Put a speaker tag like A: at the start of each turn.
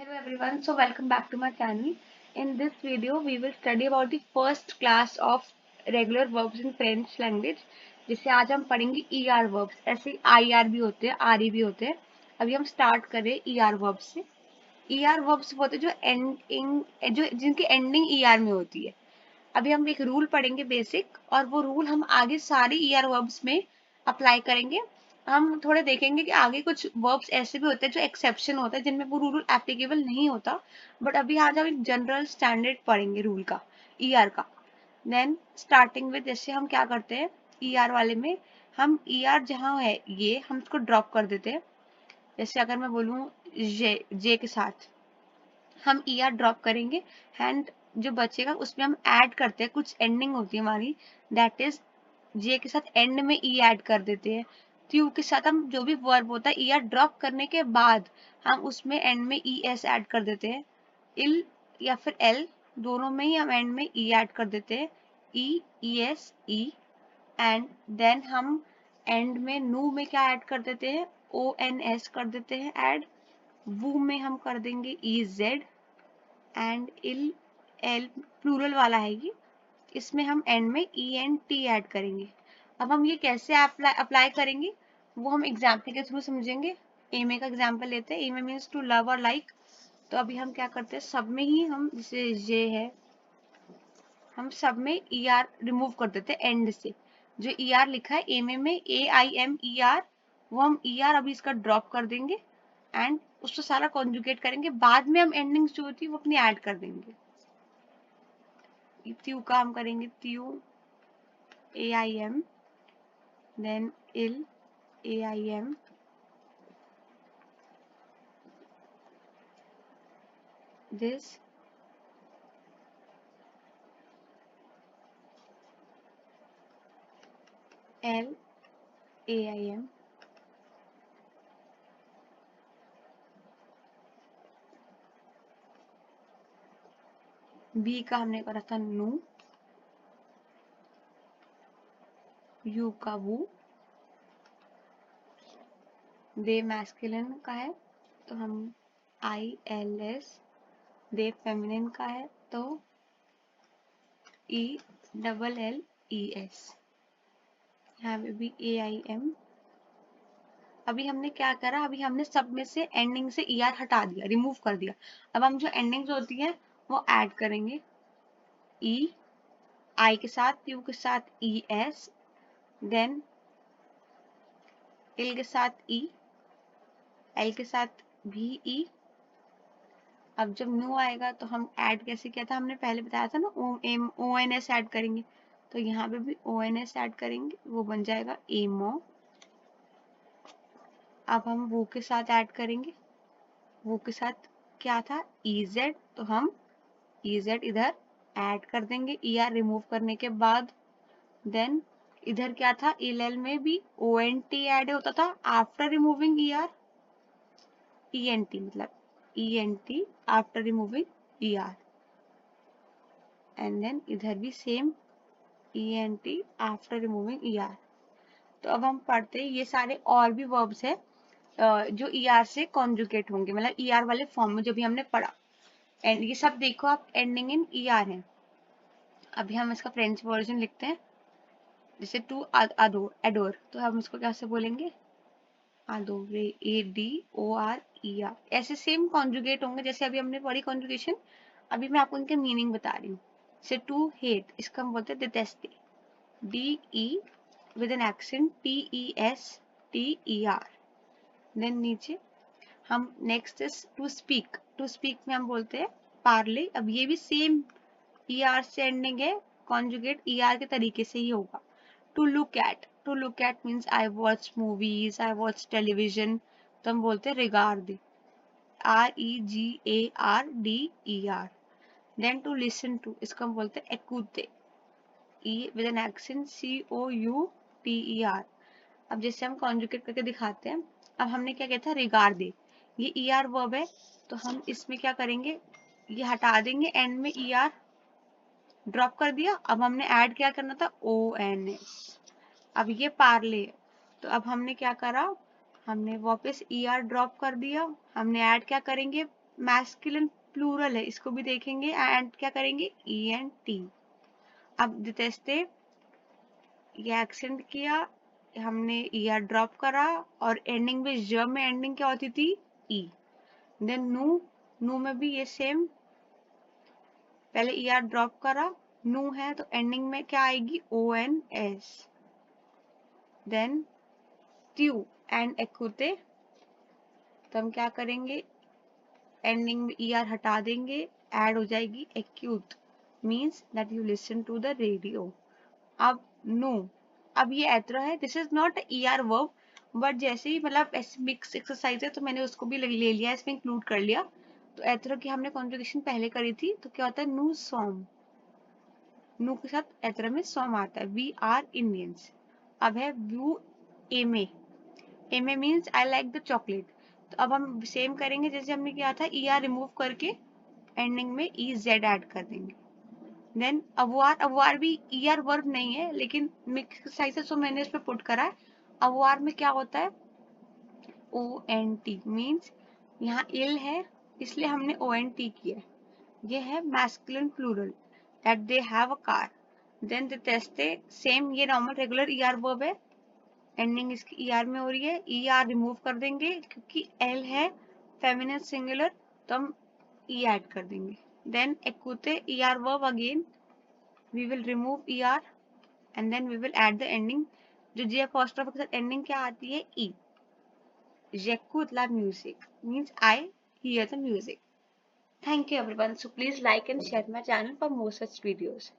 A: Hello everyone, so welcome back to my channel. In this video, we will study about the first class of regular verbs in French language. जिसे आज हम पढ़ेंगे ER verbs. ऐसे IR भी होते हैं, RE भी होते हैं. अभी हम स्टार्ट कर रहे हैं ER verbs से. ER verbs होते हैं जो जिनकी एंडिंग ER में होती है. अभी हम एक रूल पढ़ेंगे बेसिक, और वो रूल हम आगे सारे ER वर्ब्स में अप्लाई करेंगे. हम थोड़े देखेंगे कि आगे कुछ वर्ब्स ऐसे भी होते हैं जो एक्सेप्शन होता है, जिनमें वो रूल एप्लीकेबल नहीं होता. बट अभी आज हम एक जनरल स्टैंडर्ड पढ़ेंगे रूल का, ER का. देन स्टार्टिंग विद, जैसे हम क्या करते हैं ER वाले में, हम ER जहाँ है ये हम उसको ड्रॉप कर देते हैं. जैसे अगर मैं बोलूँ जे के साथ हम ER ड्रॉप करेंगे, एंड जो बचेगा उसमें हम ऐड करते हैं, कुछ एंडिंग होती है हमारी, दैट इज जे के साथ एंड में ई ऐड कर देते हैं. यू के साथ हम जो भी वर्ब होता है ER ड्रॉप करने के बाद हम उसमें एंड में ES ऐड कर देते हैं. इल या फिर एल, दोनों में ही हम एंड में ई ऐड कर देते हैं, ES ई. एंड देन हम एंड में नू में क्या ऐड कर देते हैं, ONS कर देते हैं ऐड. वू में हम कर देंगे EZ. एंड इल एल प्लूरल वाला है ये, इसमें हम एंड में ENT ऐड करेंगे. अब हम ये कैसे अप्लाई करेंगे वो हम एग्जाम्पल के थ्रू समझेंगे. एमे का एग्जाम्पल लेते हैं. एमे मीन्स टू लव और लाइक. तो अभी हम क्या करते हैं, सब में ही हम, जैसे ये है, हम सब में ER रिमूव कर देते हैं एंड से. जो ER लिखा है एमे में AIMER, वो हम ER अभी इसका ड्रॉप कर देंगे एंड उसको सारा कॉन्जुगेट करेंगे. बाद में हम एंडिंग्स जो होती है वो अपनी ऐड कर देंगे. त्यू का हम करेंगे त्यू AIM, देन इल AIM, this L AIM, बी का हमने करा था नू, यू का वू, दे मैस्कुलिन का है तो हम ILS, दे फेमिनिन का है तो ELLES. यहाँ पे भी AIM. अभी हमने क्या करा, अभी हमने सब में से एंडिंग से ER हटा दिया, रिमूव कर दिया. अब हम जो एंडिंग्स होती है वो ऐड करेंगे. E I के साथ, U के साथ ES, देन इल के साथ E, एल के साथ भी E. अब जब न्यू आएगा तो हम ऐड कैसे किया था, हमने पहले बताया था ना, ONS ऐड करेंगे. तो यहाँ पे भी ONS ऐड करेंगे, वो बन जाएगा एमो. अब हम वो के साथ ऐड करेंगे, वो के साथ क्या था EZ, तो हम EZ इधर ऐड कर देंगे ER रिमूव करने के बाद. देन इधर क्या था, इल में भी ONT ऐड होता था आफ्टर रिमूविंग ER. ENT मतलब ENT after removing ER. and then इधर भी same ENT after removing ER. तो अब हम पढ़ते हैं ये सारे और भी वर्ब्स है जो ER से कॉन्जुगेट होंगे, मतलब ER वाले फॉर्म में जो भी हमने पढ़ा. एंड ये सब देखो आप एंडिंग इन ER है. अभी हम इसका फ्रेंच वर्जन लिखते हैं. जैसे टू अडोर, तो हम इसको कैसे बोलेंगे, अडोरे, ADORER. ऐसे सेम कॉन्जुगेट होंगे जैसे अभी हमने पढ़ी कॉन्जुगेशन. अभी मैं आपको इनके मीनिंग बता रही हूँ. जैसे टू हेट, इसका हम बोलते हैं डिटेस्टे, DE with an accent PESTER. Then नीचे हम next is to speak. To speak में हम बोलते हैं पार्ले. अब ये भी सेम ER से एंडिंग है, कॉन्जुगेट ER के तरीके से ही होगा. To look at, to look at means I watch movies, I watch television, तो हम बोलते हैं रिगार्ड, REGARDER. Then to listen to, इसको हम बोलते हैं एकुते, E with an accent COUTER. अब जैसे हम कॉन्जुगेट करके दिखाते हैं. अब हमने क्या किया था, रिगार्डे, ये ER वर्ब है, तो हम इसमें क्या करेंगे, ये हटा देंगे, एंड में ER ड्रॉप कर दिया. अब हमने ऐड क्या करना था, ONS. अब ये पार्ले, तो अब हमने क्या करा, हमने वापस ER ड्रॉप कर दिया. हमने ऐड क्या करेंगे, मैस्कुलिन प्लूरल है, इसको भी देखेंगे एंड क्या करेंगे ENT। अब दितेस्ते ये एक्सेंट किया, हमने ER ड्रॉप करा और एंडिंग में ज में एंडिंग क्या होती थी E। देन नू, नू में भी ये सेम, पहले ER ड्रॉप करा, नू है तो एंडिंग में क्या आएगी ONS। देन ट्यू एंड एक्यूते, तो हम क्या करेंगे एंडिंग में ER हटा देंगे, ऐड हो जाएगी acute, means that you listen to the radio. अब नो, अब ये एत्रो है, this is not ER verb, but जैसे ही मतलब ऐसे मिक्स एक्सरसाइज है तो मैंने उसको भी ले लिया, इसमें इंक्लूड कर लिया। तो एत्रो की हमने कॉन्जुगेशन पहले करी थी, तो क्या होता है नू सॉम, नू के साथ एत्रो में सॉम आता है, वी आर इंडियंस। अब है व्यू एमे, एमे means I like the chocolate. तो अब हम सेम करेंगे जैसे हमने किया था, ER रिमूव करके एंडिंग में EZ ऐड कर देंगे। देन अवुआर, अवुआर भी ER वर्ब नहीं है लेकिन मिक्स एक्सरसाइज है सो मैंने इस पे पुट करा है। अवुआर में क्या होता है ONT, मीन्स यहाँ इल है इसलिए हमने ONT किया है। ये है masculine plural, that they have a car. Then दितेस्ते सेम, ये नॉर्मल रेगुलर ER वर्ब है, एंडिंग इसकी ER में हो रही है, ER रिमूव कर देंगे क्योंकि L है फेमिनिन सिंगुलर, तो हम E ऐड कर देंगे। देन एक्यूते ER verb again, we will remove ER and then we will add the ending, जो J apostrophe के साथ ending क्या आती है E। Jekut la music means I hear the music. Thank you everyone. So please like and share my channel for more such videos.